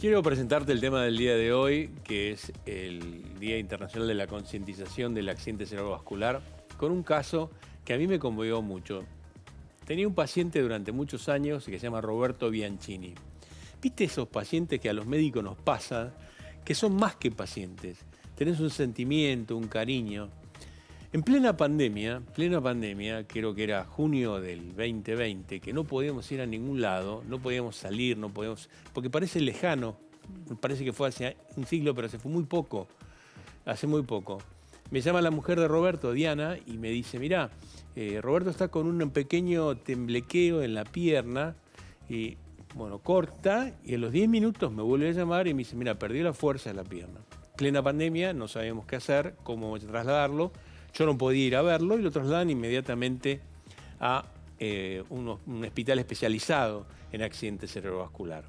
Quiero presentarte el tema del día de hoy, que es el Día Internacional de la Concientización del Accidente Cerebrovascular, con un caso que a mí me conmovió mucho. Tenía un paciente durante muchos años que se llama Roberto Bianchini. ¿Viste esos pacientes que a los médicos nos pasan, que son más que pacientes? Tenés un sentimiento, un cariño. En plena pandemia, creo que era junio del 2020, que no podíamos ir a ningún lado, no podíamos salir, no podíamos, porque parece lejano, parece que fue hace un siglo, pero se fue muy poco, hace muy poco. Me llama la mujer de Roberto, Diana, y me dice, mirá, Roberto está con un pequeño temblequeo en la pierna, y bueno, corta, y en los 10 minutos me vuelve a llamar y me dice, mira, perdió la fuerza de la pierna. Plena pandemia, no sabíamos qué hacer, cómo trasladarlo. Yo no podía ir a verlo y lo trasladan inmediatamente a un hospital especializado en accidente cerebrovascular.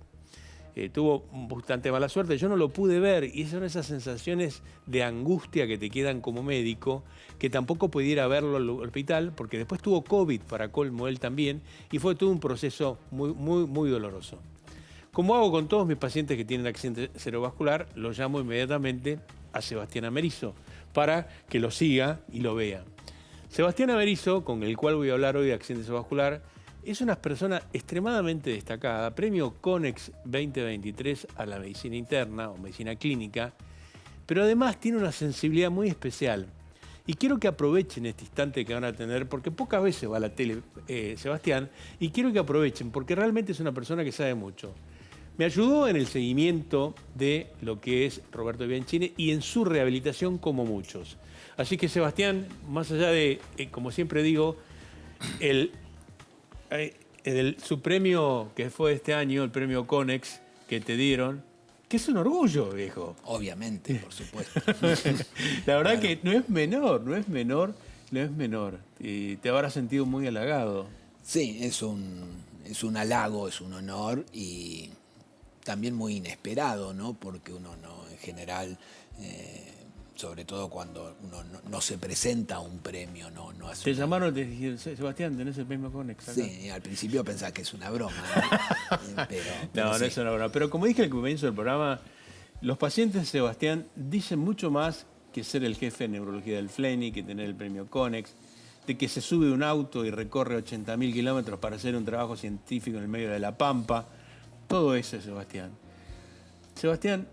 Tuvo bastante mala suerte, yo no lo pude ver y son esas sensaciones de angustia que te quedan como médico, que tampoco pudiera verlo al hospital porque después tuvo COVID para colmo él también y fue todo un proceso muy doloroso. Como hago con todos mis pacientes que tienen accidente cerebrovascular, lo llamo inmediatamente a Sebastián Amerizo para que lo siga y lo vea. Sebastián Amerizo, con el cual voy a hablar hoy de accidente cerebrovascular, es una persona extremadamente destacada, premio CONEX 2023 a la medicina interna o medicina clínica, pero además tiene una sensibilidad muy especial. Y quiero que aprovechen este instante que van a tener, porque pocas veces va a la tele Sebastián, y quiero que aprovechen, porque realmente es una persona que sabe mucho. Me ayudó en el seguimiento de lo que es Roberto Bianchini y en su rehabilitación como muchos. Así que Sebastián, más allá de, como siempre digo, su premio que fue este año, el premio CONEX que te dieron, que es un orgullo, viejo. Obviamente, por supuesto. La verdad Claro. que no es menor. Y te habrás sentido muy halagado. Sí, es un halago, es un honor y también muy inesperado, ¿no? Porque uno no, en general, sobre todo cuando uno no se presenta a un premio, no hace Te una... llamaron y te dijeron, Sebastián, tenés el premio CONEX acá. Sí, al principio pensaba que es una broma, ¿no? Pero No, sí. no es una broma. Pero como dije al comienzo del programa, los pacientes de Sebastián dicen mucho más que ser el jefe de neurología del FLENI, que tener el premio CONEX, de que se sube un auto y recorre 80.000 kilómetros para hacer un trabajo científico en el medio de la Pampa. Todo eso es Sebastián. Sebastián,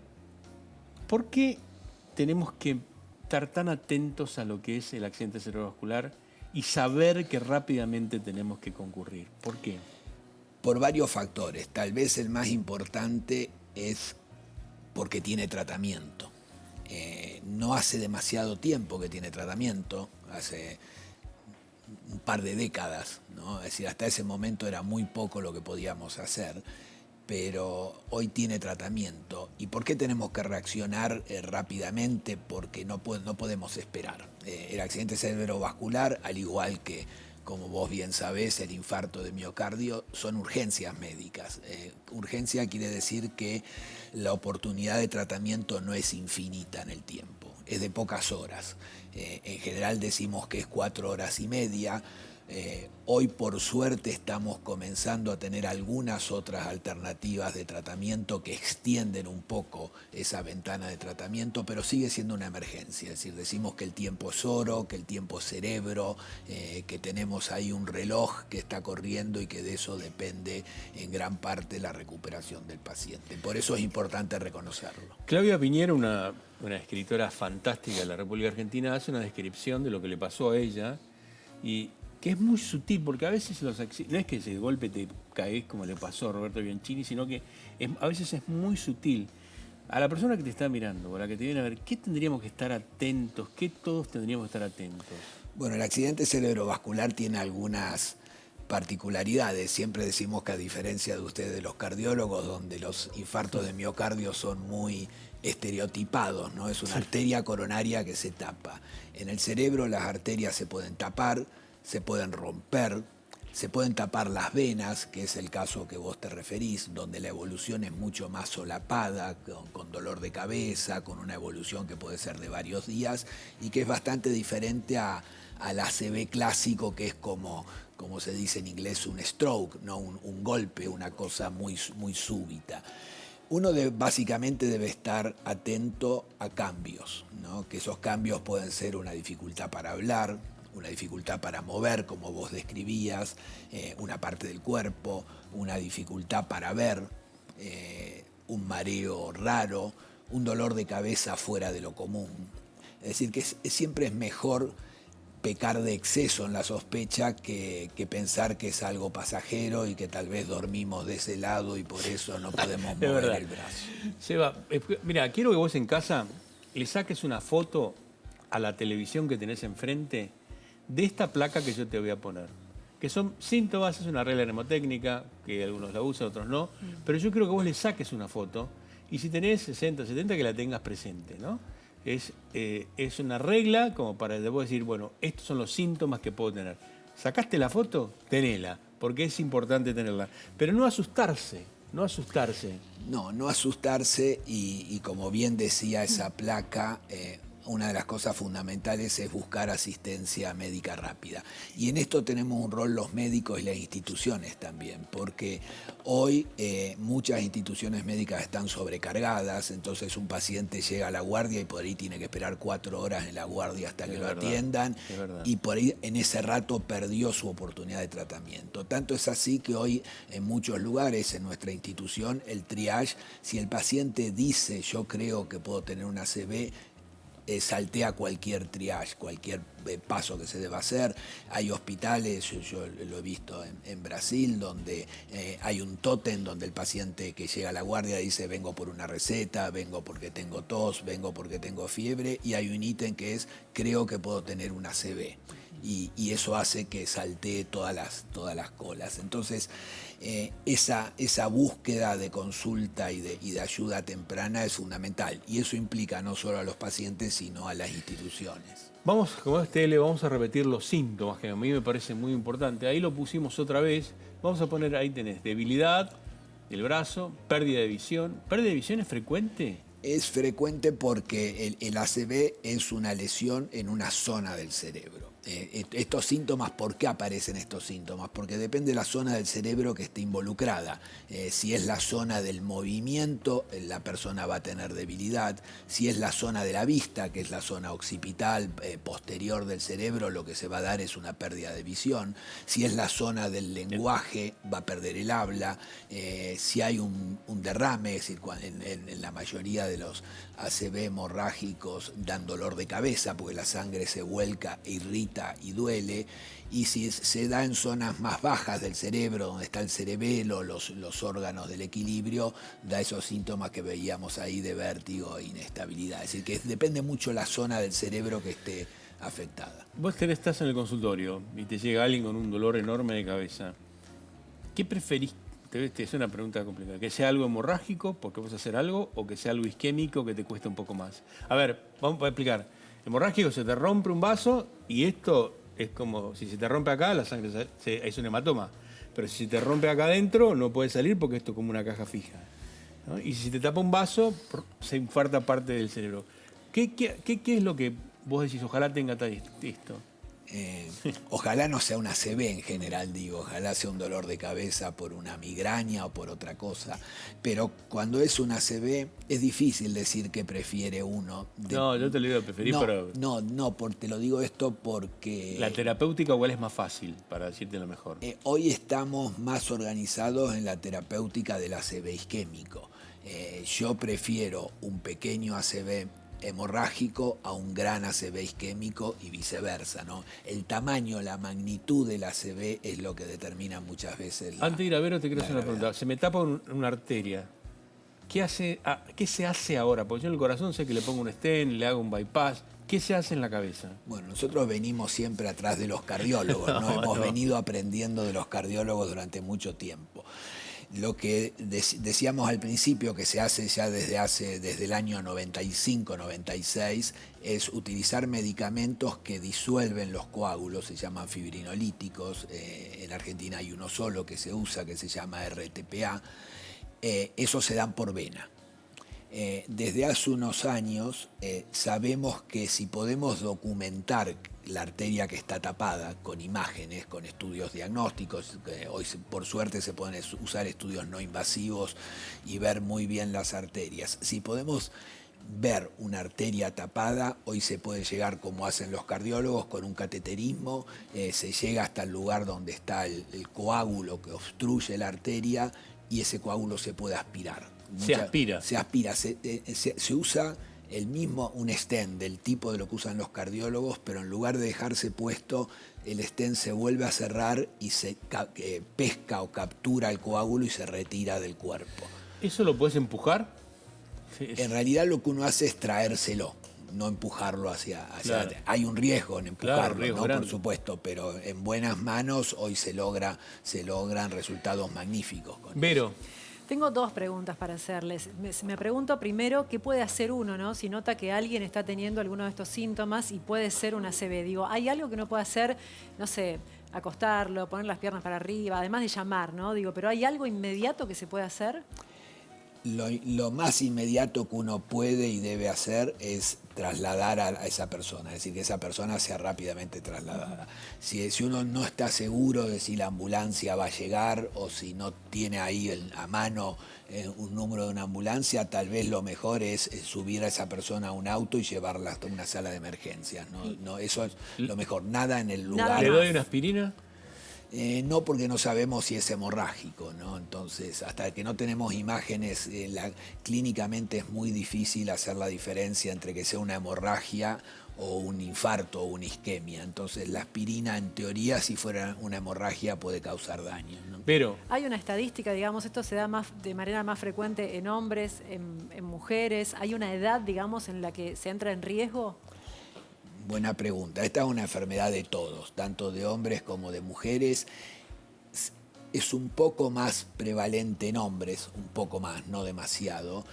¿por qué tenemos que estar tan atentos a lo que es el accidente cerebrovascular y saber que rápidamente tenemos que concurrir? ¿Por qué? Por varios factores. Tal vez el más importante es porque tiene tratamiento. No hace demasiado tiempo que tiene tratamiento, hace un par de décadas, ¿no? Es decir, hasta ese momento era muy poco lo que podíamos hacer, pero hoy tiene tratamiento. ¿Y por qué tenemos que reaccionar rápidamente? Porque no podemos esperar. El accidente cerebrovascular, al igual que, como vos bien sabés, el infarto de miocardio, son urgencias médicas. Urgencia quiere decir que la oportunidad de tratamiento no es infinita en el tiempo, es de pocas horas. En general decimos que es 4 horas y media. Hoy por suerte estamos comenzando a tener algunas otras alternativas de tratamiento que extienden un poco esa ventana de tratamiento, pero sigue siendo una emergencia. Es decir, decimos que el tiempo es oro, que el tiempo es cerebro, que tenemos ahí un reloj que está corriendo y que de eso depende en gran parte la recuperación del paciente. Por eso es importante reconocerlo. Claudia Piñero, una escritora fantástica de la República Argentina, hace una descripción de lo que le pasó a ella y que es muy sutil, porque a veces no es que de golpe te caes como le pasó a Roberto Bianchini, sino que a veces es muy sutil. A la persona que te está mirando, o a la que te viene a ver, ¿qué tendríamos que estar atentos? ¿Qué todos tendríamos que estar atentos? Bueno, el accidente cerebrovascular tiene algunas particularidades. Siempre decimos que a diferencia de ustedes, los cardiólogos, donde los infartos de miocardio son muy estereotipados, ¿no? Es una arteria coronaria que se tapa. En el cerebro las arterias se pueden tapar, se pueden romper, se pueden tapar las venas, que es el caso que vos te referís, donde la evolución es mucho más solapada, con dolor de cabeza, con una evolución que puede ser de varios días y que es bastante diferente al ACV clásico, que es como se dice en inglés, un stroke, ¿no? un golpe, una cosa muy súbita. Básicamente debe estar atento a cambios, ¿no? Que esos cambios pueden ser una dificultad para hablar, una dificultad para mover, como vos describías, una parte del cuerpo, una dificultad para ver, un mareo raro, un dolor de cabeza fuera de lo común. Es decir, que siempre es mejor pecar de exceso en la sospecha que pensar que es algo pasajero y que tal vez dormimos de ese lado y por eso no podemos mover el brazo. Seba, mira, quiero que vos en casa le saques una foto a la televisión que tenés enfrente de esta placa que yo te voy a poner. Que son síntomas, es una regla mnemotécnica, que algunos la usan, otros no, pero yo quiero que vos le saques una foto y si tenés 60, 70, que la tengas presente, ¿no? Es una regla como para después decir, bueno, estos son los síntomas que puedo tener. ¿Sacaste la foto? Tenela, porque es importante tenerla. Pero no asustarse, no asustarse. No asustarse y como bien decía esa placa, una de las cosas fundamentales es buscar asistencia médica rápida. Y en esto tenemos un rol los médicos y las instituciones también, porque hoy muchas instituciones médicas están sobrecargadas, entonces un paciente llega a la guardia y por ahí tiene que esperar 4 horas en la guardia hasta que lo atiendan, y por ahí en ese rato perdió su oportunidad de tratamiento. Tanto es así que hoy en muchos lugares en nuestra institución el triage, si el paciente dice yo creo que puedo tener una ACV, saltea cualquier triage, cualquier paso que se deba hacer. Hay hospitales, yo lo he visto en Brasil, donde hay un tótem donde el paciente que llega a la guardia dice vengo por una receta, vengo porque tengo tos, vengo porque tengo fiebre, y hay un ítem que es creo que puedo tener una ACV. Y eso hace que saltee todas las colas. Entonces, esa búsqueda de consulta y de ayuda temprana es fundamental. Y eso implica no solo a los pacientes, sino a las instituciones. Vamos, como es tele, vamos a repetir los síntomas, que a mí me parece muy importante. Ahí lo pusimos otra vez. Vamos a poner, ahí tenés, debilidad del brazo, pérdida de visión. ¿Pérdida de visión es frecuente? Es frecuente porque el ACV es una lesión en una zona del cerebro. Estos síntomas, ¿por qué aparecen estos síntomas? Porque depende de la zona del cerebro que esté involucrada. Si es la zona del movimiento, la persona va a tener debilidad. Si es la zona de la vista, que es la zona occipital, posterior del cerebro, lo que se va a dar es una pérdida de visión. Si es la zona del lenguaje, va a perder el habla. Si hay un derrame, es decir, en la mayoría de los ACV hemorrágicos dan dolor de cabeza porque la sangre se vuelca e irrita y duele, y si se da en zonas más bajas del cerebro, donde está el cerebelo, los órganos del equilibrio, da esos síntomas que veíamos ahí de vértigo e inestabilidad. Es decir, que depende mucho la zona del cerebro que esté afectada. Vos estás en el consultorio y te llega alguien con un dolor enorme de cabeza. ¿Qué preferís? Es una pregunta complicada. ¿Que sea algo hemorrágico porque vas a hacer algo o que sea algo isquémico que te cueste un poco más? A ver, vamos a explicar. Hemorrágico, se te rompe un vaso y esto es como si se te rompe acá, la sangre es un hematoma. Pero si se te rompe acá adentro, no puede salir porque esto es como una caja fija, ¿no? Y si se te tapa un vaso, se infarta parte del cerebro. ¿Qué es lo que vos decís? Ojalá tenga esto. Ojalá no sea una ACV en general, digo, ojalá sea un dolor de cabeza por una migraña o por otra cosa, pero cuando es una ACV es difícil decir que prefiere uno. No, yo te lo digo, preferí, pero... Te lo digo esto porque... La terapéutica igual es más fácil, para decirte lo mejor. Hoy estamos más organizados en la terapéutica del ACV isquémico. Yo prefiero un pequeño ACV hemorrágico a un gran ACV isquémico y viceversa, ¿no? El tamaño, la magnitud del ACV es lo que determina muchas veces Antes de ir a ver, te quiero hacer una pregunta. Se me tapa una arteria. ¿Qué se hace ahora? Porque yo en el corazón sé que le pongo un stent, le hago un bypass. ¿Qué se hace en la cabeza? Bueno, nosotros venimos siempre atrás de los cardiólogos, ¿no? Hemos venido aprendiendo de los cardiólogos durante mucho tiempo. Lo que decíamos al principio que se hace ya desde el año 95-96 es utilizar medicamentos que disuelven los coágulos, se llaman fibrinolíticos. En Argentina hay uno solo que se usa, que se llama RTPA. Esos se dan por vena. Desde hace unos años sabemos que si podemos documentar la arteria que está tapada con imágenes, con estudios diagnósticos, hoy por suerte se pueden usar estudios no invasivos y ver muy bien las arterias. Si podemos ver una arteria tapada, hoy se puede llegar, como hacen los cardiólogos, con un cateterismo, se llega hasta el lugar donde está el coágulo que obstruye la arteria y ese coágulo se puede aspirar. Se aspira. Se aspira, se usa un stent del tipo de lo que usan los cardiólogos, pero en lugar de dejarse puesto, el stent se vuelve a cerrar y se pesca o captura el coágulo y se retira del cuerpo. ¿Eso lo puedes empujar? En realidad lo que uno hace es traérselo, no empujarlo hacia Claro. adelante. Hay un riesgo en empujarlo, riesgo ¿no? grande. Por supuesto, pero en buenas manos hoy se logran resultados magníficos con Vero, Tengo dos preguntas para hacerles. Me pregunto primero qué puede hacer uno, ¿no? Si nota que alguien está teniendo alguno de estos síntomas y puede ser una ACV. Digo, ¿hay algo que uno puede hacer, no sé, acostarlo, poner las piernas para arriba, además de llamar, ¿no? Digo, pero ¿hay algo inmediato que se puede hacer? Lo más inmediato que uno puede y debe hacer es trasladar a esa persona, es decir, que esa persona sea rápidamente trasladada. Si uno no está seguro de si la ambulancia va a llegar o si no tiene ahí a mano un número de una ambulancia, tal vez lo mejor es subir a esa persona a un auto y llevarla hasta una sala de emergencias. No, eso es lo mejor, nada en el lugar. ¿le doy una aspirina? No, porque no sabemos si es hemorrágico, ¿no? Entonces, hasta que no tenemos imágenes, clínicamente es muy difícil hacer la diferencia entre que sea una hemorragia o un infarto o una isquemia. Entonces, la aspirina, en teoría, si fuera una hemorragia, puede causar daño, ¿no? Vero, Hay una estadística, digamos, esto se da de manera más frecuente en hombres, en mujeres. ¿Hay una edad, digamos, en la que se entra en riesgo? Buena pregunta. Esta es una enfermedad de todos, tanto de hombres como de mujeres. Es un poco más prevalente en hombres, un poco más, no demasiado,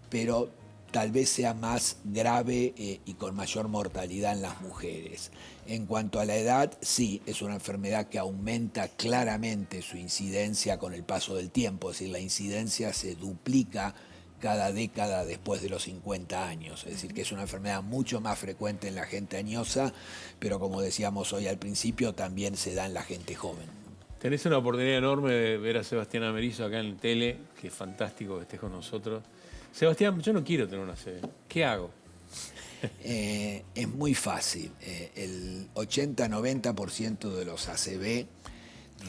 pero tal vez sea más grave y con mayor mortalidad en las mujeres. En cuanto a la edad, sí, es una enfermedad que aumenta claramente su incidencia con el paso del tiempo, es decir, la incidencia se duplica cada década después de los 50 años. Es decir, que es una enfermedad mucho más frecuente en la gente añosa, pero como decíamos hoy al principio, también se da en la gente joven. tenés una oportunidad enorme de ver a Sebastián Amerizo acá en tele, que es fantástico que estés con nosotros. Sebastián, yo no quiero tener una ACV. ¿Qué hago? Es muy fácil. El 80-90% de los ACV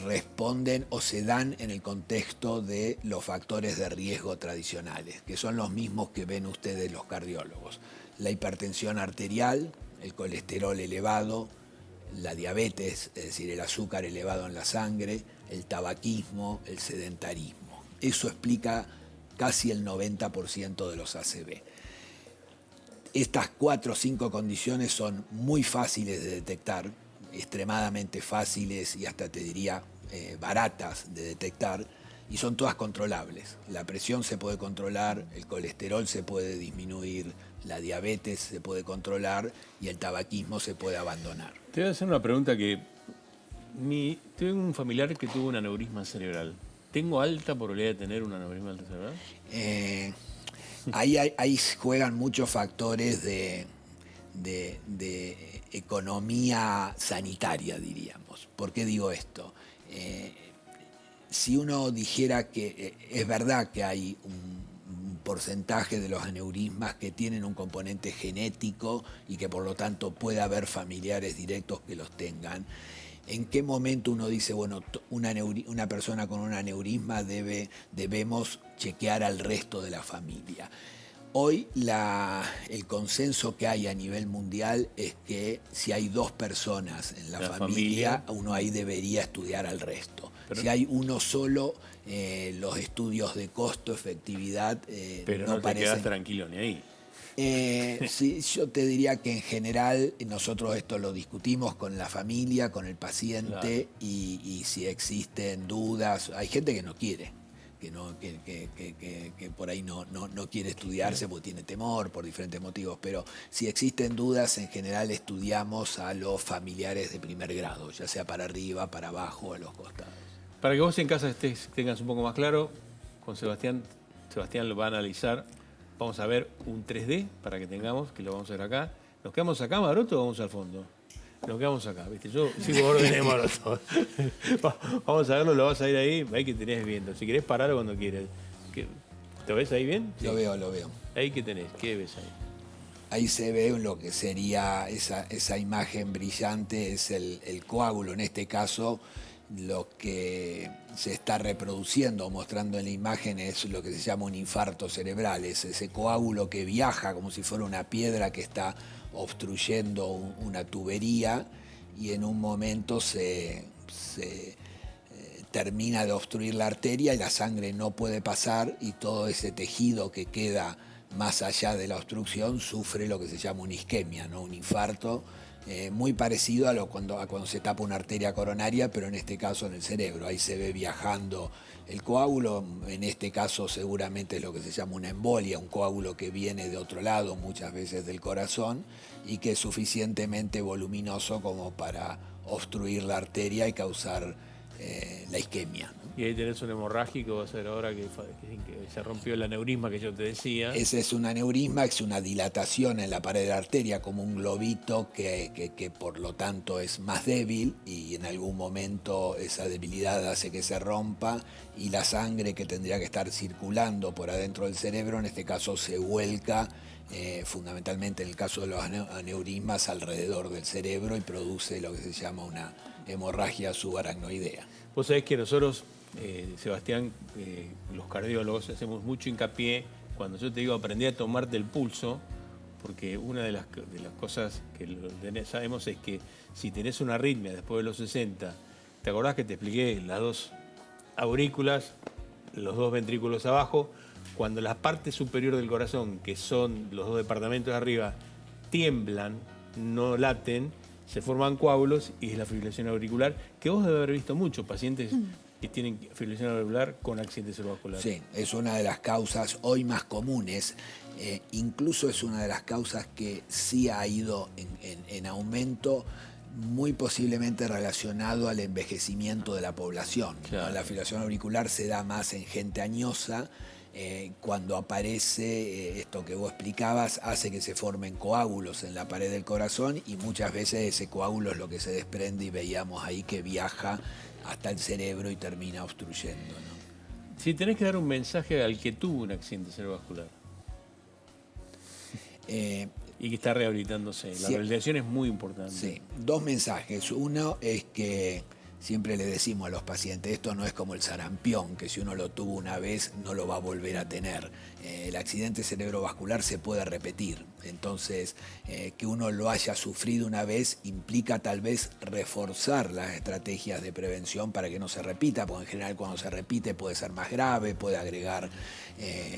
responden o se dan en el contexto de los factores de riesgo tradicionales, que son los mismos que ven ustedes los cardiólogos. La hipertensión arterial, el colesterol elevado, la diabetes, es decir, el azúcar elevado en la sangre, el tabaquismo, el sedentarismo. Eso explica casi el 90% de los ACV. Estas 4 o 5 condiciones son muy fáciles de detectar, extremadamente fáciles y hasta te diría baratas de detectar, y son todas controlables. La presión se puede controlar, el colesterol se puede disminuir, la diabetes se puede controlar y el tabaquismo se puede abandonar. Te voy a hacer una pregunta que... Tengo un familiar que tuvo un aneurisma cerebral. ¿Tengo alta probabilidad de tener un aneurisma cerebral? Ahí juegan muchos factores de economía sanitaria, diríamos. ¿Por qué digo esto? Si uno dijera que es verdad que hay un porcentaje de los aneurismas que tienen un componente genético y que por lo tanto puede haber familiares directos que los tengan, ¿en qué momento uno dice, bueno, una persona con un aneurisma debemos chequear al resto de la familia? Hoy el consenso que hay a nivel mundial es que si hay 2 personas en la familia, uno ahí debería estudiar al resto. Pero si hay uno solo, los estudios de costo-efectividad pero no te quedás tranquilo ni ahí. Sí, yo te diría que en general nosotros esto lo discutimos con la familia, con el paciente, claro. y si existen dudas, hay gente que no quiere. Que por ahí no quiere estudiarse porque tiene temor por diferentes motivos, pero si existen dudas, en general estudiamos a los familiares de primer grado, ya sea para arriba, para abajo, a los costados. Para que vos en casa tengas un poco más claro, con Sebastián lo va a analizar vamos a ver un 3D para que tengamos, que lo vamos a ver acá. ¿Nos quedamos acá, Maroto, o vamos al fondo? Nos quedamos acá, ¿viste? Yo sigo órdenes, Maroto. Vamos a verlo, lo vas a ir ahí que tenés viendo. Si querés, pararlo cuando quieras. ¿Lo ves ahí bien? Sí. Lo veo. ¿Ahí qué tenés? ¿Qué ves ahí? Ahí se ve lo que sería esa imagen brillante, es el coágulo. En este caso, lo que se está reproduciendo o mostrando en la imagen es lo que se llama un infarto cerebral. Es ese coágulo que viaja como si fuera una piedra que está obstruyendo una tubería y en un momento se termina de obstruir la arteria y la sangre no puede pasar y todo ese tejido que queda más allá de la obstrucción sufre lo que se llama una isquemia, ¿no? Un infarto, muy parecido a cuando se tapa una arteria coronaria, pero en este caso en el cerebro. Ahí se ve viajando el coágulo, en este caso seguramente es lo que se llama una embolia, un coágulo que viene de otro lado, muchas veces del corazón, y que es suficientemente voluminoso como para obstruir la arteria y causar la isquemia, ¿no? Y ahí tenés un hemorrágico, vas a ver ahora que se rompió el aneurisma que yo te decía. Ese es un aneurisma, es una dilatación en la pared de la arteria, como un globito que por lo tanto es más débil y en algún momento esa debilidad hace que se rompa y la sangre que tendría que estar circulando por adentro del cerebro, en este caso se vuelca fundamentalmente en el caso de los aneurismas alrededor del cerebro y produce lo que se llama una hemorragia subaracnoidea. Vos sabés que nosotros, Sebastián, los cardiólogos, hacemos mucho hincapié cuando yo te digo aprendí a tomarte el pulso, porque una de las cosas que sabemos es que si tenés una arritmia después de los 60, ¿te acordás que te expliqué las dos aurículas, los dos ventrículos abajo? Cuando la parte superior del corazón, que son los dos departamentos de arriba, tiemblan, no laten, se forman coágulos y es la fibrilación auricular, que vos debes haber visto muchos pacientes que tienen fibrilación auricular con accidente cerebrovascular. Sí, es una de las causas hoy más comunes, incluso es una de las causas que sí ha ido en aumento, muy posiblemente relacionado al envejecimiento de la población. Claro. ¿No? La fibrilación auricular se da más en gente añosa. Cuando aparece esto que vos explicabas, hace que se formen coágulos en la pared del corazón y muchas veces ese coágulo es lo que se desprende y veíamos ahí que viaja hasta el cerebro y termina obstruyendo, ¿no? Si tenés que dar un mensaje al que tuvo un accidente cerebrovascular y que está rehabilitándose, la rehabilitación es muy importante. Sí, dos mensajes. Uno es que siempre le decimos a los pacientes, esto no es como el sarampión, que si uno lo tuvo una vez no lo va a volver a tener. El accidente cerebrovascular se puede repetir, entonces que uno lo haya sufrido una vez implica tal vez reforzar las estrategias de prevención para que no se repita, porque en general cuando se repite puede ser más grave, puede agregar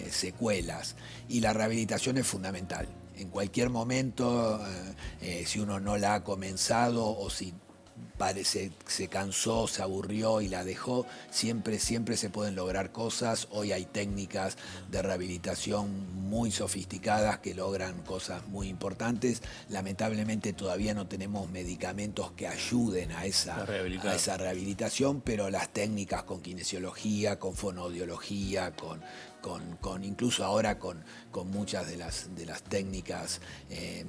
secuelas. Y la rehabilitación es fundamental. En cualquier momento, si uno no la ha comenzado o si se cansó, se aburrió y la dejó, siempre se pueden lograr cosas. Hoy hay técnicas de rehabilitación muy sofisticadas que logran cosas muy importantes. Lamentablemente todavía no tenemos medicamentos que ayuden a esa rehabilitación, pero las técnicas con kinesiología, con fonoaudiología, con incluso ahora con muchas de las técnicas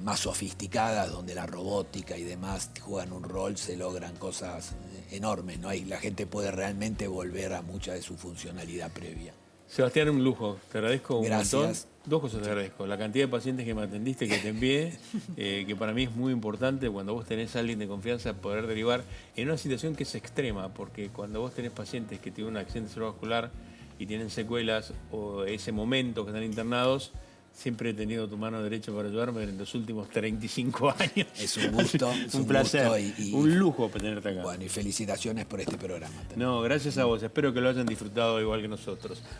más sofisticadas, donde la robótica y demás juegan un rol, se logran cosas enormes, ¿no? Y la gente puede realmente volver a mucha de su funcionalidad previa. Sebastián, un lujo. Te agradezco un montón. Gracias. Dos cosas te agradezco. La cantidad de pacientes que me atendiste, que te envié, que para mí es muy importante cuando vos tenés a alguien de confianza poder derivar en una situación que es extrema, porque cuando vos tenés pacientes que tienen un accidente cerebrovascular y tienen secuelas o ese momento que están internados, siempre he tenido tu mano derecha para ayudarme en los últimos 35 años. Es un gusto, un placer, un lujo tenerte acá. Bueno, y felicitaciones por este programa también. No, gracias a vos. Espero que lo hayan disfrutado igual que nosotros.